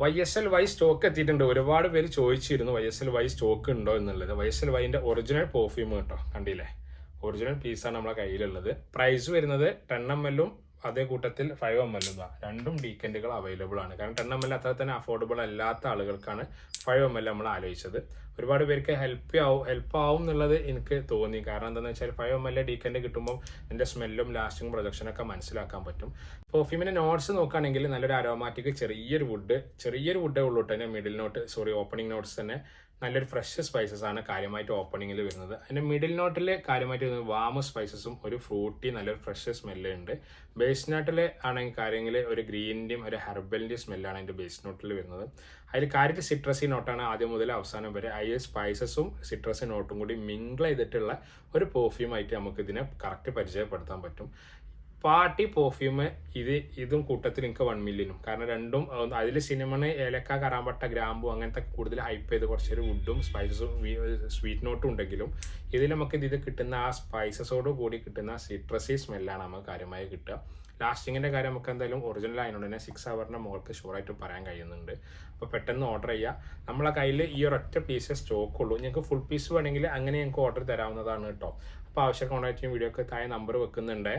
YSLY stock എത്തിയിട്ടുണ്ട്. ഒരുപാട് പേര് ചോദിച്ചിരുന്നു YSLY സ്റ്റോക്ക് ഉണ്ടോ എന്നുള്ളത്. YSLYന്റെ ഒറിജിനൽ പെർഫ്യൂം കേട്ടോ, കണ്ടില്ലേ, ഒറിജിനൽ പീസാണ് നമ്മളെ കയ്യിലുള്ളത്. പ്രൈസ് വരുന്നത് 10 ml അതേ കൂട്ടത്തിൽ 5 ml രണ്ടും ഡീക്കൻറ്റുകൾ അവൈലബിൾ ആണ്. കാരണം 10 ml അത്ര തന്നെ അഫോർഡബിൾ അല്ലാത്ത ആളുകൾക്കാണ് 5 ml നമ്മൾ ആലോചിച്ചത്. ഒരുപാട് പേർക്ക് ഹെൽപ്പ് ആവും എന്നുള്ളത് എനിക്ക് തോന്നി. കാരണം എന്താണെന്ന് വെച്ചാൽ 5 ml ഡീക്കൻറ്റ് കിട്ടുമ്പോൾ ഇതിൻ്റെ സ്മെല്ലും ലാസ്റ്റിംഗ് പ്രൊജക്ഷനൊക്കെ മനസ്സിലാക്കാൻ പറ്റും. പെർഫ്യൂമിൻ്റെ നോട്ട്സ് നോക്കുകയാണെങ്കിൽ നല്ലൊരു അരോമാറ്റിക് ചെറിയൊരു വുഡേ ഉള്ളൂ കേട്ടോ. ഓപ്പണിംഗ് നോട്ട്സ് തന്നെ നല്ലൊരു ഫ്രഷ് സ്പൈസസ് ആണ് കാര്യമായിട്ട് ഓപ്പണിങ്ങിൽ വരുന്നത്. അതിൻ്റെ മിഡിൽ നോട്ടിൽ കാര്യമായിട്ട് വരുന്നത് വാമ സ്പൈസസും ഒരു ഫ്രൂട്ടി നല്ലൊരു ഫ്രഷ് സ്മെല്ല് ഉണ്ട്. ബേസ് നോട്ടിൽ ആണെങ്കിൽ കാര്യങ്ങളിൽ ഒരു ഗ്രീനിൻ്റെയും ഒരു ഹെർബലിൻ്റെയും സ്മെല്ലാണ് അതിൻ്റെ ബേസ് നോട്ടിൽ വരുന്നത്. അതിൽ കാര്യമായിട്ട് സിട്രസി നോട്ടാണ് ആദ്യം മുതൽ അവസാനം വരെ. സ്പൈസസും സിട്രസി നോട്ടും കൂടി മിങ്കിൾ ചെയ്തിട്ടുള്ള ഒരു പെർഫ്യൂമായിട്ട് നമുക്ക് ഇതിനെ കറക്റ്റ് പരിചയപ്പെടുത്താൻ പറ്റും. പാർട്ടി പെർഫ്യൂം ഇതും കൂട്ടത്തിൽ എനിക്ക് 1 ml കാരണം രണ്ടും അതിൽ സിനിമണ്, ഏലക്ക, കറാമ്പട്ട, ഗ്രാമ്പു അങ്ങനത്തെ കൂടുതൽ ഹൈപ്പ് ചെയ്ത് കുറച്ചൊരു വുഡും സ്പൈസസും സ്വീറ്റ് നോട്ടും ഉണ്ടെങ്കിലും ഇതിൽ നമുക്ക് ഇത് കിട്ടുന്ന ആ സ്പൈസസോട് കൂടി കിട്ടുന്ന സിട്രസി സ്മെല്ലാണ് നമുക്ക് കാര്യമായി കിട്ടുക. ലാസ്റ്റിങ്ങിൻ്റെ കാര്യം നമുക്ക് എന്തായാലും ഒറിജിനൽ ആയതുകൊണ്ട് തന്നെ 6 hourൻ്റെ മുകൾക്ക് ഷുവറായിട്ട് പറയാൻ കഴിയുന്നുണ്ട്. അപ്പോൾ പെട്ടെന്ന് ഓർഡർ ചെയ്യുക. നമ്മളെ കയ്യിൽ ഈ ഒരൊറ്റ പീസേ സ്റ്റോക്ക് ഉള്ളൂ. ഞങ്ങൾക്ക് ഫുൾ പീസ് വേണമെങ്കിൽ അങ്ങനെ ഞങ്ങൾക്ക് ഓർഡർ തരാവുന്നതാണ് കേട്ടോ. അപ്പോൾ ആവശ്യം കോൺടാക്ട് ചെയ്യും. വീഡിയോക്ക് താഴെ നമ്പർ വെക്കുന്നുണ്ട്.